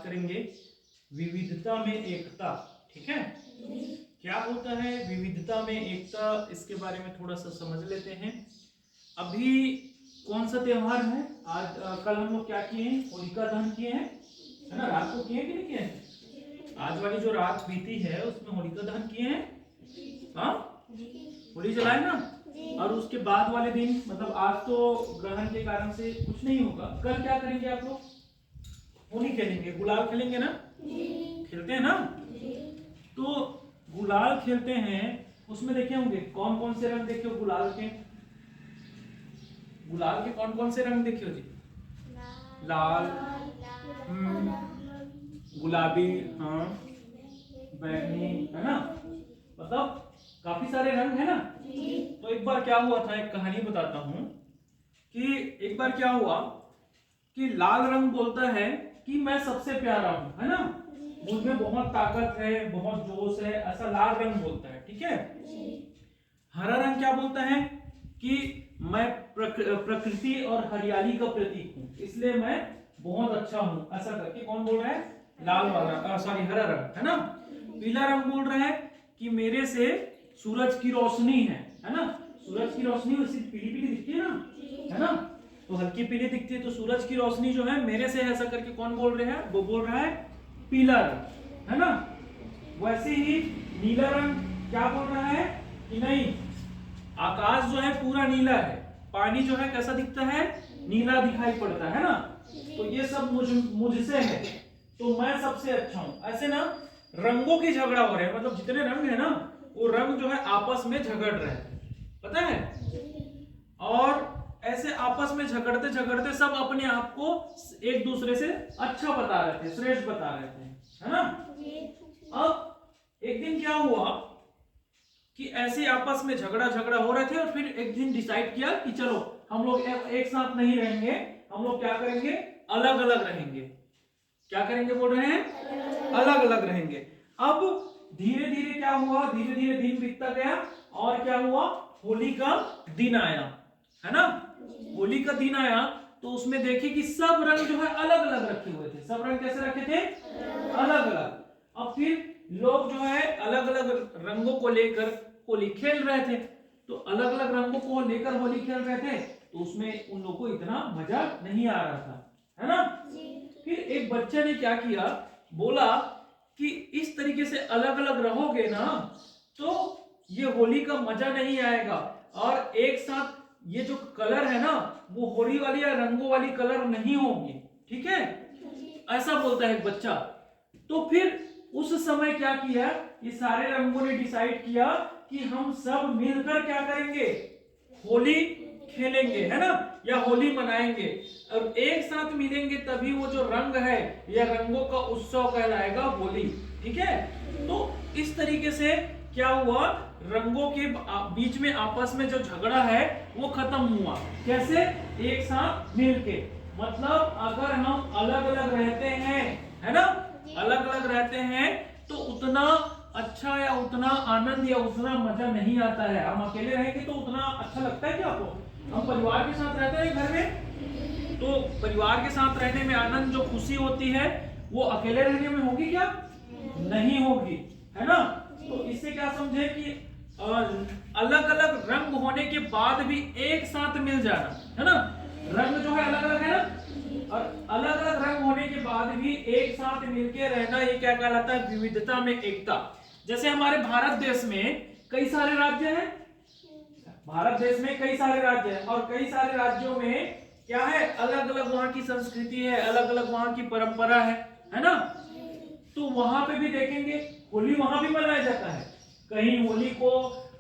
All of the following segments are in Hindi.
करेंगे विविधता में एकता। ठीक है, क्या होता है विविधता में एकता, इसके बारे में थोड़ा सा समझ लेते हैं। अभी कौन सा त्योहार है आज? कल हम लोग क्या किए हैं? होलिका दहन किए हैं, है ना? रात को किए कि नहीं किए हैं? आज वाली जो रात बीती है उसमें होलिका दहन किए हैं, हाँ? होली जलाए ना। और उसके बाद वाले दिन, मतलब आज तो ग्रहण के कारण से कुछ नहीं होगा, कल क्या करेंगे आप लोग? होली खेलेंगे, गुलाल खेलेंगे ना? खेलते हैं ना? तो गुलाल खेलते हैं, उसमें देखे होंगे कौन कौन से रंग देखे हो गुलाल के? गुलाल के कौन कौन से रंग देखे हो जी? लाल, गुलाबी, हाँ, बैंगनी, है ना? मतलब काफी सारे रंग है ना। तो एक बार क्या हुआ था, एक कहानी बताता हूं कि एक बार क्या हुआ कि लाल रंग बोलता है कि मैं सबसे प्यारा हूं, है ना, मुझमें बहुत ताकत है, बहुत जोश है, ऐसा लाल रंग बोलता है। ठीक है। हरा रंग क्या बोलता है कि मैं प्रकृति और हरियाली का प्रतीक हूं, इसलिए मैं बहुत अच्छा हूं, ऐसा करके कौन बोल रहा है? लाल वाला, सॉरी, हरा रंग, है ना। पीला रंग बोल रहा है कि मेरे से सूरज की रोशनी है ना। सूरज की रोशनी वैसे पीली पीली दिखती है ना, है ना, तो हल्की पीली दिखती है, तो सूरज की रोशनी जो है मेरे से, ऐसा करके कौन बोल रहे हैं? वो बोल रहा है पीला रंग, है ना। वैसे ही नीला रंग क्या बोल रहा है कि नहीं, आकाश जो है पूरा नीला है, पानी जो है कैसा दिखता है? नीला दिखाई पड़ता है ना। तो ये सब मुझसे है, तो मैं सबसे अच्छा हूं। ऐसे ना रंगों की झगड़ा हो रहा है, मतलब जितने रंग है ना वो रंग जो है आपस में झगड़ रहे हैं, पता है। और ऐसे आपस में झगड़ते झगड़ते सब अपने आप को एक दूसरे से अच्छा बता रहे थे, श्रेष्ठ बता रहे थे, है ना। अब एक दिन क्या हुआ कि ऐसे आपस में झगड़ा हो रहे थे, और फिर एक दिन डिसाइड किया कि चलो हम लोग एक साथ नहीं रहेंगे, हम लोग क्या करेंगे? अलग अलग रहेंगे। क्या करेंगे बोल रहे हैं? अलग अलग रहेंगे। अब धीरे धीरे क्या हुआ, धीरे धीरे दिन बीतता गया, और क्या हुआ? होली का दिन आया, है ना। होली का दिन आया तो उसमें देखिए कि सब रंग जो है अलग अलग रखे हुए थे। सब रंग कैसे रखे थे? अलग अलग। अब फिर लोग जो है अलग अलग रंगों को लेकर होली खेल रहे थे, तो अलग अलग रंगों को लेकर होली खेल रहे थे, तो उसमें उन लोगों को इतना मजा नहीं आ रहा था, है ना। फिर एक बच्चे ने क्या किया, बोला कि इस तरीके से अलग अलग रहोगे ना तो ये होली का मजा नहीं आएगा, और एक साथ ये जो कलर है ना वो होली वाली या रंगों वाली कलर नहीं होगी। ठीक है, ऐसा बोलता है एक बच्चा। तो फिर उस समय क्या किया, ये सारे रंगों ने डिसाइड किया कि हम सब मिलकर क्या करेंगे? होली खेलेंगे, है ना, या होली मनाएंगे, और एक साथ मिलेंगे तभी वो जो रंग है या रंगों का उत्सव कहलाएगा होली। ठीक है। तो इस तरीके से क्या हुआ, रंगों के बीच में आपस में जो झगड़ा है वो खत्म हुआ। कैसे? एक साथ मिलके। मतलब अगर हम अलग अलग रहते हैं, है ना, अलग अलग रहते हैं, तो उतना अच्छा या उतना आनंद या उतना मजा नहीं आता है। हम अकेले रहेंगे तो उतना अच्छा लगता है क्या आपको? हम परिवार के साथ रहते हैं घर में, तो परिवार के साथ रहने में आनंद, जो खुशी होती है वो अकेले रहने में होगी क्या? नहीं होगी, है ना। तो इससे क्या समझे कि अलग अलग रंग होने के बाद भी एक साथ मिल जाना, है ना। रंग जो है अलग अलग है ना, और अलग अलग रंग होने के बाद भी एक साथ मिलके रहना, ये क्या कहलाता है? विविधता में एकता। जैसे हमारे भारत देश में कई सारे राज्य हैं, भारत देश में कई सारे राज्य हैं, और कई सारे राज्यों में क्या है? अलग अलग वहां की संस्कृति है, अलग अलग वहां की परंपरा है ना। तो वहां पे भी देखेंगे होली वहां भी मनाया जाता है। कहीं होली को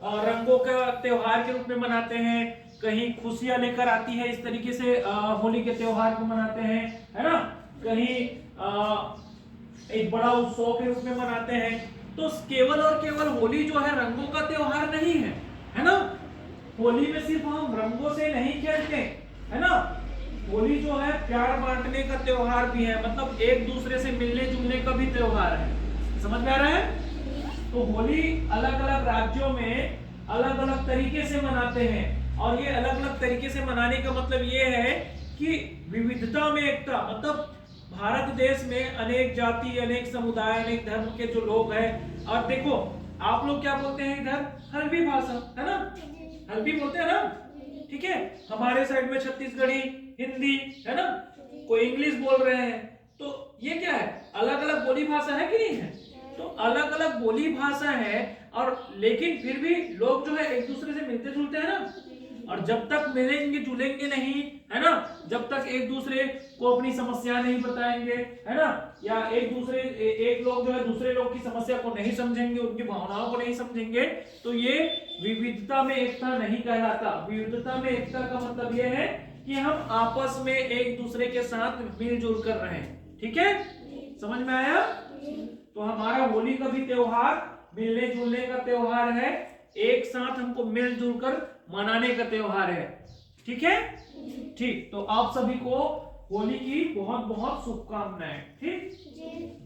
रंगों का त्योहार के रूप में मनाते हैं, कहीं खुशियां लेकर आती है, इस तरीके से होली के त्योहार को मनाते हैं, है ना। कहीं एक बड़ा उत्सव के रूप में मनाते हैं। तो केवल और केवल होली जो है रंगों का त्योहार नहीं है ना। होली में सिर्फ हम रंगों से नहीं खेलते, है ना। होली जो है प्यार बांटने का त्योहार भी है, मतलब एक दूसरे से मिलने जुलने का भी त्योहार है। समझ में आ रहा है? तो होली अलग अलग राज्यों में अलग अलग तरीके से मनाते हैं, और ये अलग अलग तरीके से मनाने का मतलब ये है कि विविधता में एकता, मतलब भारत देश में अनेक जाति, अनेक समुदाय, अनेक धर्म के जो लोग हैं, और देखो आप लोग क्या बोलते हैं इधर, हल्बी भाषा है ना, हल्बी बोलते हैं ना, ठीक है। हमारे साइड में छत्तीसगढ़ी, हिंदी है ना, कोई इंग्लिश बोल रहे हैं, तो ये क्या है, अलग अलग बोली भाषा है कि नहीं है। तो अलग अलग बोली भाषा है, और लेकिन फिर भी लोग जो है एक दूसरे से मिलते जुलते हैं ना, और जब तक मिलेंगे जुलेंगे नहीं, है ना, जब तक एक दूसरे को अपनी समस्या नहीं बताएंगे, है ना, या एक लोग जो है दूसरे लोग की समस्या को नहीं समझेंगे, उनकी भावनाओं को नहीं समझेंगे, तो ये विविधता में एकता नहीं कहलाता। विविधता में एकता का मतलब ये है कि हम आपस में एक दूसरे के साथ मिलजुल कर रहे हैं, ठीक है, समझ में आया। तो हमारा होली का भी त्योहार मिलने जुलने का त्योहार है, एक साथ हमको मिलजुल कर मनाने का त्योहार है, ठीक है। ठीक, तो आप सभी को होली की बहुत बहुत शुभकामनाएं, ठीक।